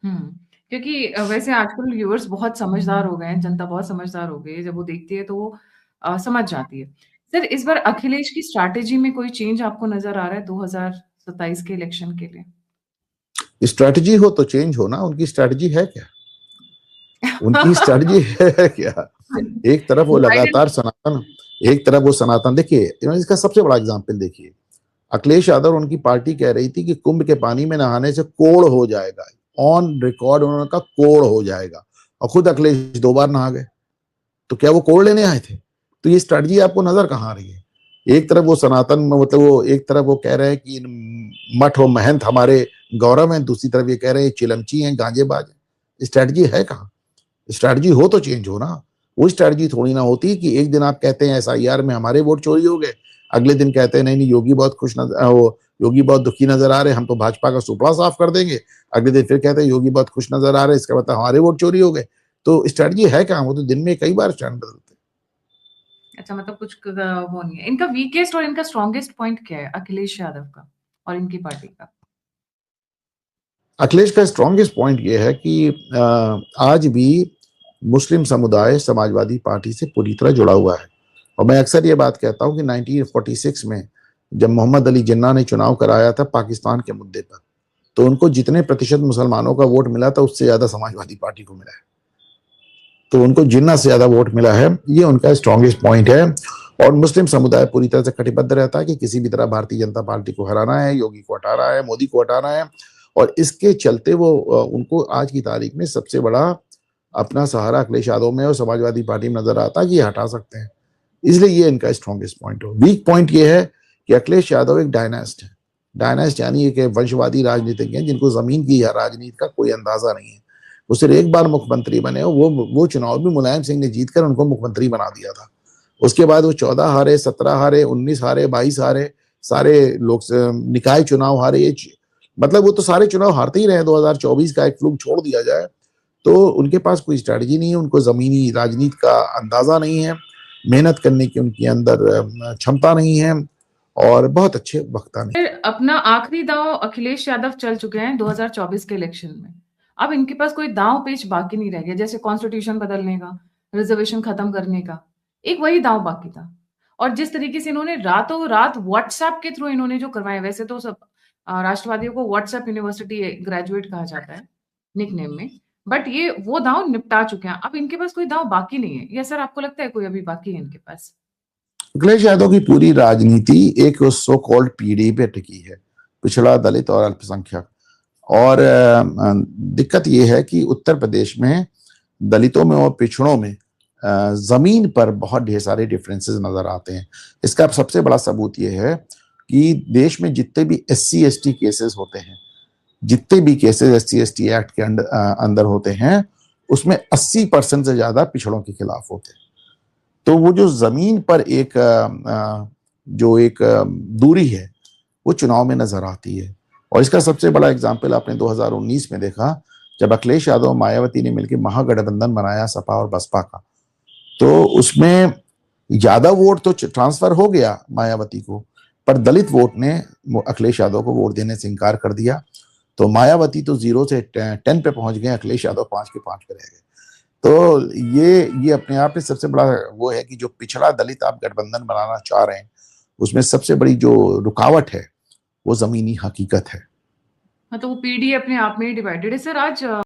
हुँ, क्योंकि वैसे आजकल व्यूअर्स बहुत समझदार हो गए हैं, जनता बहुत समझदार हो गई है, जब वो देखती है तो वो समझ जाती है। सर, इस बार अखिलेश की स्ट्रैटेजी में कोई चेंज आपको नज़र आ रहा है 2027 के इलेक्शन के लिए? स्ट्रैटेजी हो तो चेंज हो ना, उनकी स्ट्रैटेजी है क्या? उनकी स्ट्रैटेजी है क्या? एक तरफ वो गाइडेंस लगातार सनातन, एक तरफ वो सनातन, देखिए इसका सबसे बड़ा एग्जाम्पल देखिए, अखिलेश यादव और उनकी पार्टी कह रही थी कि कुंभ के पानी में नहाने से कोढ़ हो जाएगा, ऑन रिकॉर्ड उन्होंने कहा कोढ़ हो जाएगा, और खुद अखिलेश 2 बार नहा गए। तो क्या वो कोढ़ लेने आए थे? तो ये स्ट्रेटजी आपको नजर कहाँ आ रही है? एक तरफ वो सनातन में, मतलब वो एक तरफ वो कह रहे हैं कि मठ और महंत हमारे गौरव हैं, दूसरी तरफ ये कह रहे हैं चिलमची हैं, गांजेबाज हैं। स्ट्रेटजी है कहाँ? स्ट्रैटेजी हो तो चेंज हो ना। वो स्ट्रैटेजी थोड़ी ना होती कि एक दिन आप कहते हैं एसआईआर में हमारे वोट चोरी हो गए, अगले दिन कहते हैं नहीं नहीं योगी बहुत खुश नजर, वो योगी बहुत दुखी नजर आ रहे, हम तो भाजपा का सुपड़ा साफ कर देंगे। अगले दिन फिर कहते हैं योगी बहुत खुश नजर आ रहे, इसका मतलब हमारे वोट चोरी हो गए। तो स्ट्रैटेजी है कहाँ? वो तो दिन में कई बार स्टैंड बदलते हैं। अच्छा मतलब कुछ वो नहीं है। इनका वीकेस्ट और इनका स्ट्रॉन्गेस्ट पॉइंट क्या है अखिलेश यादव का और इनकी पार्टी का? अखिलेश का स्ट्रॉन्गेस्ट पॉइंट ये है कि आज भी मुस्लिम समुदाय समाजवादी पार्टी से पूरी तरह जुड़ा हुआ है। और मैं अक्सर ये बात कहता हूं कि 1946 में जब मोहम्मद अली जिन्ना ने चुनाव कराया था पाकिस्तान के मुद्दे पर, तो उनको जितने प्रतिशत मुसलमानों का वोट मिला था उससे ज्यादा समाजवादी पार्टी को मिला है। तो उनको जिन्ना से ज्यादा वोट मिला है, ये उनका स्ट्रॉन्गेस्ट पॉइंट है। और मुस्लिम समुदाय पूरी तरह से कटिबद्ध रहता है कि किसी भी तरह भारतीय जनता पार्टी को हराना है, योगी को हटाना है, मोदी को हटाना है। और इसके चलते वो उनको आज की तारीख में सबसे बड़ा अपना सहारा अखिलेश यादव में और समाजवादी पार्टी में नजर आता है कि ये हटा सकते हैं। इसलिए ये इनका स्ट्रॉन्गेस्ट पॉइंट हो। वीक पॉइंट ये है कि अखिलेश यादव एक डायनास्ट है। डायनास्ट यानी एक वंशवादी राजनीतिज्ञ हैं जिनको जमीन की राजनीति का कोई अंदाजा नहीं है। वो सिर्फ एक बार मुख्यमंत्री बने, वो चुनाव भी मुलायम सिंह ने जीतकर उनको मुख्यमंत्री बना दिया था। उसके बाद वो 14 हारे, 17 हारे, 19 हारे, 22 हारे, सारे लोग निकाय चुनाव हारे। मतलब वो तो सारे चुनाव हारते ही रहे। 2024 का एक फ्लूक छोड़ दिया जाए तो उनके पास कोई स्ट्रैटेजी नहीं है, उनको जमीनी राजनीति का अंदाजा नहीं है, मेहनत करने की उनके अंदर क्षमता नहीं है, और बहुत अच्छे वक्ता नहीं। फिर अपना आखिरी दांव अखिलेश यादव चल चुके हैं 2024 के इलेक्शन में। अब इनके पास कोई दांव पेच बाकी नहीं रह गया, जैसे कॉन्स्टिट्यूशन बदलने का, रिजर्वेशन खत्म करने का, एक वही दांव बाकी था। और जिस तरीके से इन्होंने रातों रात व्हाट्सएप के थ्रू इन्होंने जो करवाया, वैसे तो सब राष्ट्रवादियों को व्हाट्सएप यूनिवर्सिटी ग्रेजुएट कहा जाता है निकनेम में, बट ये वो दांव निपटा चुके हैं। अब इनके पास कोई दांव बाकी नहीं है, या सर आपको लगता है कोई अभी बाकी है इनके पास? अखिलेश यादव की पूरी राजनीति एक सो कॉल्ड पीढ़ी पे टिकी है, पिछड़ा, दलित और अल्पसंख्यक। और दिक्कत यह है कि उत्तर प्रदेश में दलितों में और पिछड़ों में जमीन पर बहुत ढेर सारे डिफरेंसेस नजर आते हैं। इसका सबसे बड़ा सबूत यह है कि देश में जितने भी SC ST केसेस होते हैं, जितने भी केसेस SC ST एक्ट के अंदर होते हैं, उसमें 80% से ज्यादा पिछड़ों के खिलाफ होते हैं। तो वो जो जमीन पर एक जो एक दूरी है वो चुनाव में नजर आती है। और इसका सबसे बड़ा एग्जाम्पल आपने 2019 में देखा, जब अखिलेश यादव और मायावती ने मिलकर महागठबंधन बनाया सपा और बसपा का। तो उसमें ज्यादा वोट तो ट्रांसफर हो गया मायावती को, पर दलित वोट ने अखिलेश यादव को वोट देने से इनकार कर दिया। तो मायावती तो 0 से 10 पे पहुंच गए, अखिलेश यादव 5 के 5 पे रह गए। तो ये अपने आप में सबसे बड़ा वो है कि जो पिछड़ा दलित आप गठबंधन बनाना चाह रहे हैं, उसमें सबसे बड़ी जो रुकावट है वो जमीनी हकीकत है। हाँ, तो वो पीढ़ी अपने आप में ही डिवाइडेड है। सर आज